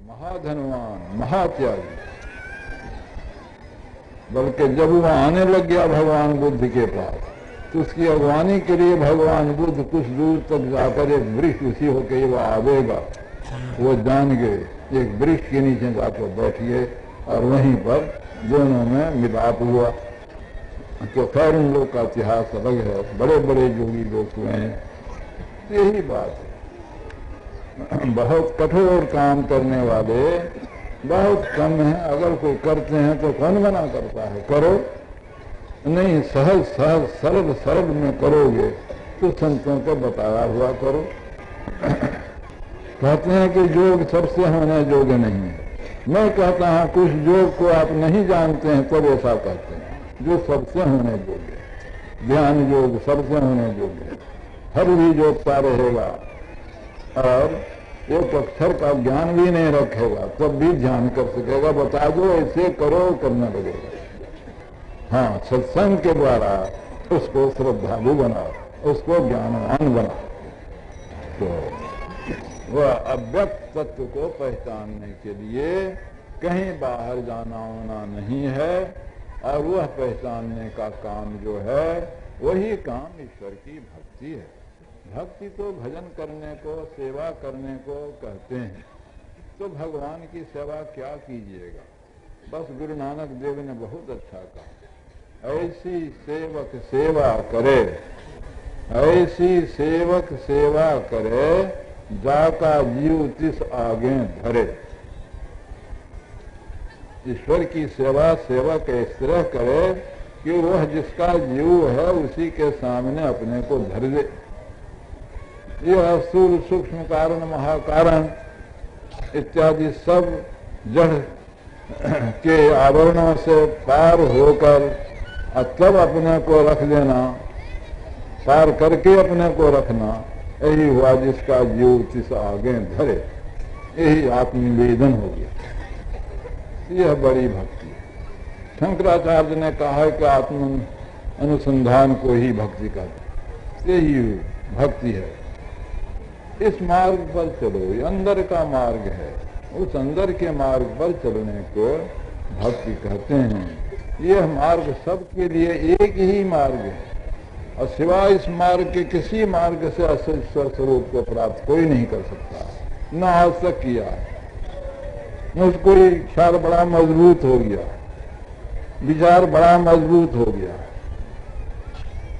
महाधनवान, महात्यागी। बल्कि जब वो आने लग गया भगवान बुद्ध के पास, तो उसकी अगवानी के लिए भगवान बुद्ध कुछ दूर तक जाकर एक वृक्ष उसी होकर वो आवेगा, वो जान गए, एक वृक्ष के नीचे जाकर बैठ गए और वहीं पर दोनों में मिलाप हुआ। तो खैर उन लोग का इतिहास अलग है, बड़े बड़े योगी लोग हुए हैं। यही बात है, बहुत कठोर काम करने वाले बहुत कम हैं। अगर कोई करते हैं तो कौन मना करता है, करो। नहीं, सहज सहज सरल सरल में करोगे तो संतों को बताया हुआ करो। कहते हैं कि योग सबसे होने योग्य नहीं है। मैं कहता हूँ कुछ योग को आप नहीं जानते हैं तब ऐसा कहते हैं, जो सबसे होने योग्य है। ध्यान योग सबसे होने योग्य है, हर भी जोतता रहेगा और एक अक्षर का ज्ञान भी नहीं रखेगा तब भी ध्यान कर सकेगा। बता दो ऐसे करो, करने लगेगा। हाँ, सत्संग के द्वारा उसको श्रद्धालु बनाओ, उसको ज्ञानवान बनाओ। तो वह अव्यक्त तत्व को पहचानने के लिए कहीं बाहर जाना होना नहीं है, और वह पहचानने का काम जो है वही काम ईश्वर की भक्ति है। भक्ति तो भजन करने को, सेवा करने को कहते हैं। तो भगवान की सेवा क्या कीजिएगा, बस गुरु नानक देव ने बहुत अच्छा कहा, ऐसी सेवक सेवा करे, ऐसी सेवक सेवा करे, जाका जीव तिस आगे धरे। ईश्वर की सेवा सेवक इस तरह करे कि वह जिसका जीव है उसी के सामने अपने को धर दे। यह स्थूल सूक्ष्म कारण महाकारण इत्यादि सब जड़ के आवरणों से पार होकर तब अपने को रख देना, पार करके अपने को रखना, यही हुआ जिसका जीव तिस आगे धरे। यही आत्मनिवेदन हो गया। यह बड़ी भक्ति है। शंकराचार्य ने कहा है कि आत्म अनुसंधान को ही भक्ति कहते, यही भक्ति है। इस मार्ग पर चलो, ये अंदर का मार्ग है, उस अंदर के मार्ग पर चलने को भक्ति कहते हैं। यह मार्ग सबके लिए एक ही मार्ग है, और सिवाय इस मार्ग के किसी मार्ग से असल ईश्वर स्वरूप को प्राप्त कोई नहीं कर सकता, न आज तक किया। मुझको ख्याल बड़ा मजबूत हो गया, विचार बड़ा मजबूत हो गया।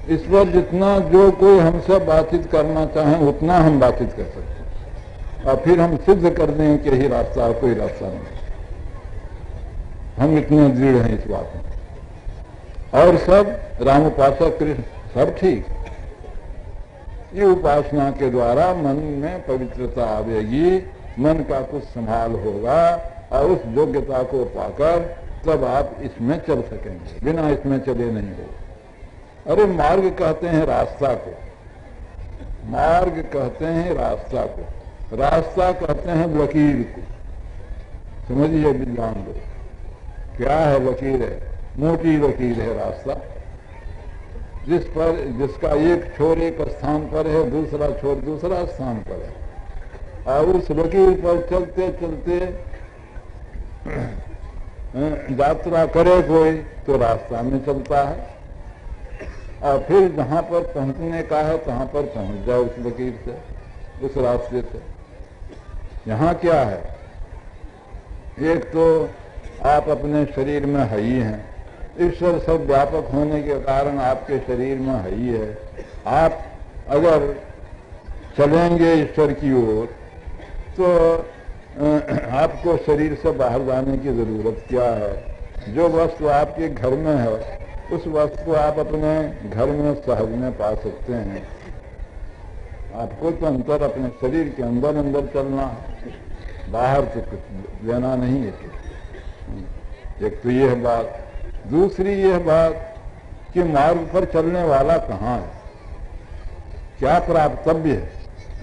इस पर जितना जो कोई हमसे बातचीत करना चाहे उतना हम बातचीत कर सकते हैं, और फिर हम सिद्ध कर दें कि यही रास्ता है, कोई रास्ता नहीं। हम इतने दृढ़ हैं इस बात में। और सब राम उपासक कृष्ण सब ठीक। ये उपासना के द्वारा मन में पवित्रता आवेगी, मन का कुछ संभाल होगा, और उस योग्यता को पाकर तब आप इसमें चल सकेंगे, बिना इसमें चले नहीं हो। अरे मार्ग कहते हैं रास्ता को, मार्ग कहते हैं रास्ता को, रास्ता कहते हैं लकीर को। समझिए विद्वान लोग, क्या है लकीर? है मोटी लकीर है रास्ता, जिस पर जिसका एक छोर एक स्थान पर है, दूसरा छोर दूसरा स्थान पर है, और उस लकीर पर चलते चलते यात्रा करे कोई तो रास्ता में चलता है, और फिर जहां पर पहुंचने का है तहां पर पहुंच जाए उस लकीर से, उस रास्ते से। यहाँ क्या है? एक तो आप अपने शरीर में है ही हैं, ईश्वर सब व्यापक होने के कारण आपके शरीर में है ही है। आप अगर चलेंगे ईश्वर की ओर तो आपको शरीर से बाहर जाने की जरूरत क्या है? जो वस्तु आपके घर में है उस वस्तु को आप अपने घर में सहज में पा सकते हैं। आपको तो अंतर अपने शरीर के अंदर अंदर चलना है, बाहर से कुछ लेना नहीं है। एक तो यह बात। दूसरी यह बात कि मार्ग पर चलने वाला कहाँ है, क्या प्राप्तव्य है?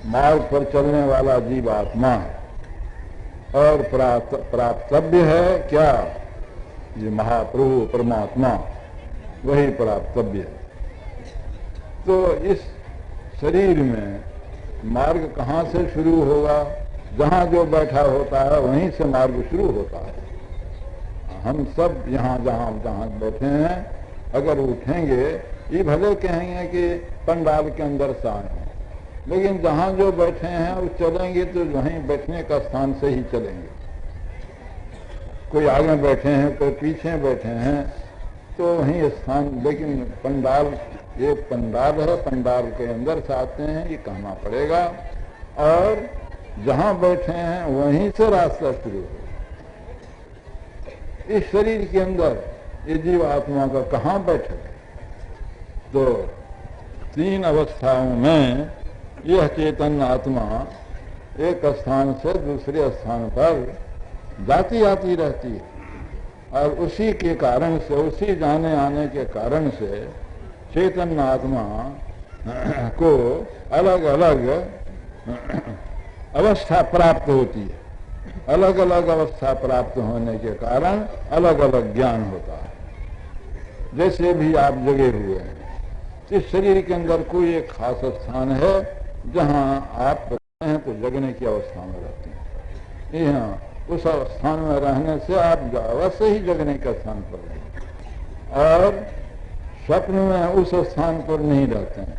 मार्ग पर चलने वाला जीव आत्मा है, और प्राप्तव्य है क्या? ये महाप्रभु परमात्मा, वही प्राप्तव्य है। तो इस शरीर में मार्ग कहाँ से शुरू होगा? जहाँ जो बैठा होता है वहीं से मार्ग शुरू होता है। हम सब यहाँ जहाँ बैठे हैं अगर उठेंगे, ये भले कहेंगे कि पंडाल के अंदर से आए हैं, लेकिन जहाँ जो बैठे हैं वो चलेंगे तो वहीं बैठने का स्थान से ही चलेंगे। कोई आगे बैठे हैं, कोई पीछे बैठे हैं, तो वहीं स्थान, लेकिन पंडाल, ये पंडाल है, पंडाल के अंदर से आते हैं, ये कहना पड़ेगा। और जहाँ बैठे हैं वहीं से रास्ता शुरू हो। इस शरीर के अंदर ये जीव आत्मा का कहाँ बैठक है? तो 3 अवस्थाओं में यह चेतन आत्मा एक स्थान से दूसरे स्थान पर जाती आती रहती है, और उसी के कारण से, उसी जाने आने के कारण से चेतन आत्मा को अलग अलग अवस्था प्राप्त होती है। अलग अलग अवस्था प्राप्त होने के कारण अलग अलग ज्ञान होता है। जैसे भी आप जगे हुए हैं, इस शरीर के अंदर कोई एक खास स्थान है जहाँ आप रहते हैं तो जगने की अवस्था में रहते हैं। यहाँ उस स्थान में रहने से आप अवश्य ही जगने के स्थान पर रहेंगे, और स्वप्न में उस स्थान पर नहीं रहते हैं,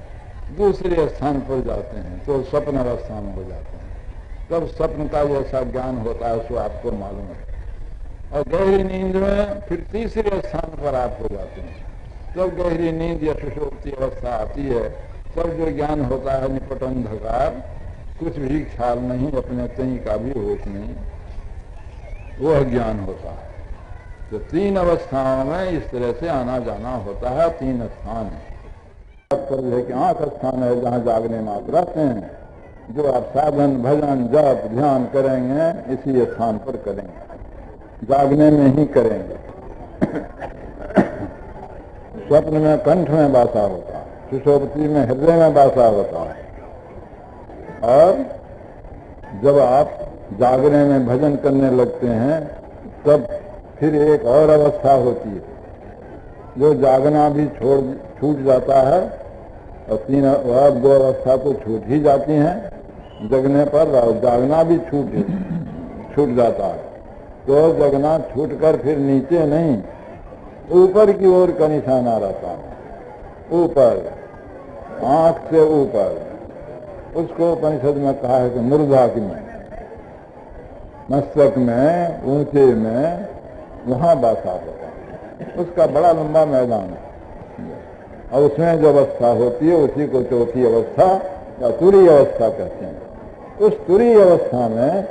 दूसरे स्थान पर जाते हैं तो स्वप्न अवस्था में हो जाते हैं। तब स्वप्न का जैसा ज्ञान होता है सो आपको मालूम है, और गहरी नींद में फिर तीसरे स्थान पर आप हो जाते हैं। जब गहरी नींद या सुषुप्ति अवस्था आती है तब जो ज्ञान होता है निपट अंधकार, कुछ भी ख्याल नहीं, अपने कहीं का भी होश नहीं, वह ज्ञान होता है। तो 3 अवस्थाओं में इस तरह से आना जाना होता है। 3 स्थान है कि आंख स्थान है जहाँ जागने में आप रहते हैं। जो आप साधन, भजन, जप, ध्यान करेंगे इसी स्थान पर करेंगे, जागने में ही करेंगे। स्वप्न में कंठ में वासा होता है, सुषुप्ति में हृदय में वासा होता है, और जब आप जागने में भजन करने लगते हैं तब फिर एक और अवस्था होती है, जो जागना भी छूट जाता है, और 3 और 2 अवस्था तो छूट ही जाती हैं जगने पर, और जागना भी छूट जाता है। तो जगना छूटकर फिर नीचे नहीं, ऊपर की ओर का निशाना रहता है, ऊपर, आंख से ऊपर। उसको उपनिषद में कहा है कि मूर्धाग्नि में, मस्तक में, ऊंचे में, वहां वासा होता है। उसका बड़ा लंबा मैदान है, और उसमें जो अवस्था होती है उसी को चौथी अवस्था या तुरीय अवस्था कहते हैं। उस तुरीय अवस्था में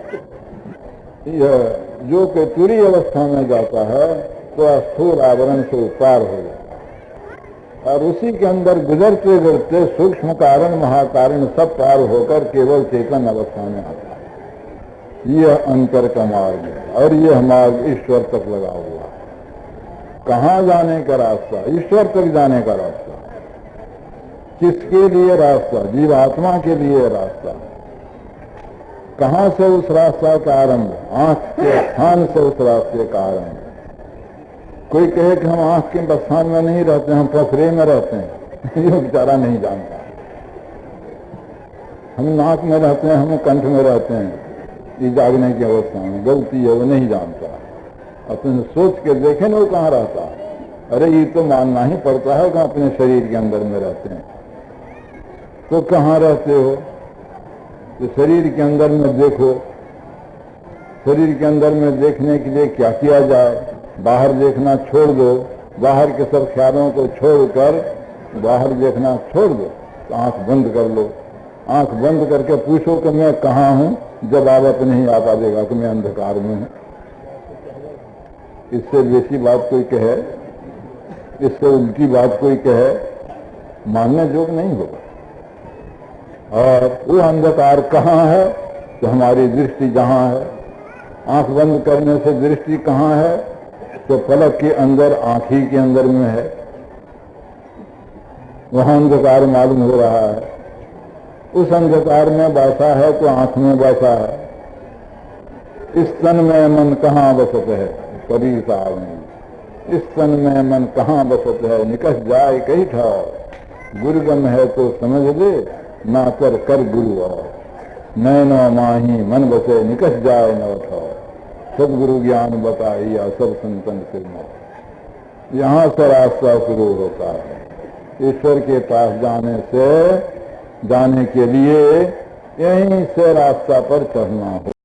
जो कि तुरीय अवस्था में जाता है तो स्थूल आवरण से पार हो जाता है, और उसी के अंदर गुजरते गुजरते सूक्ष्म कारण, महाकारण सब पार होकर केवल चेतन अवस्था में आता है। यह अंतर का मार्ग है, और यह मार्ग ईश्वर तक लगा हुआ है। कहाँ जाने का रास्ता? ईश्वर तक जाने का रास्ता। किसके लिए रास्ता? जीवात्मा के लिए रास्ता। कहाँ से उस रास्ता का आरंभ? आंख के स्थान से उस रास्ते का आरंभ। कोई कहे कि हम आंख के स्थान में नहीं रहते, हम पसरे में रहते हैं, ये बेचारा नहीं जानता। हम नाक में रहते हैं, हम कंठ में रहते हैं, ये जागने की अवस्था में गलती है, वो नहीं जानता। अपने सोच के देखें वो कहाँ रहता है। अरे ये तो मानना ही पड़ता है कि अपने शरीर के अंदर में रहते हैं। तो कहाँ रहते हो? तो शरीर के अंदर में देखो। शरीर के अंदर में देखने के लिए क्या किया जाए? बाहर देखना छोड़ दो, बाहर के सब ख्यालों को छोड़कर बाहर देखना छोड़ दो, तो आंख बंद कर लो। आंख बंद करके पूछो कि मैं कहाँ हूँ, जवाब नहीं आ पाएगा कि मैं अंधकार में हूँ। इससे बेसी बात कोई कहे, इससे उल्टी बात कोई कहे, मानने जोग नहीं होगा। और वो अंधकार कहाँ है? तो हमारी दृष्टि जहाँ है। आंख बंद करने से दृष्टि कहाँ है? तो पलक के अंदर, आंख ही के अंदर में है, वहां अंधकार मालूम हो रहा है। उस अंधकार में बासा है तो आंख में बासा है। इस तन में मन कहाँ बसत है? कबीर साहब ने, इस तन में मन कहाँ बसत है? निकस जाए कहीं ठाव, गुरुगम है तो समझ ले, ना कर गुरु और। नैनो माही मन बसे निकट जाए न उठो, सदगुरु ज्ञान बताइया सब संतन से मो। यहाँ से रास्ता शुरू होता है। ईश्वर के पास जाने के लिए यहीं से रास्ता पर चढ़ना हो।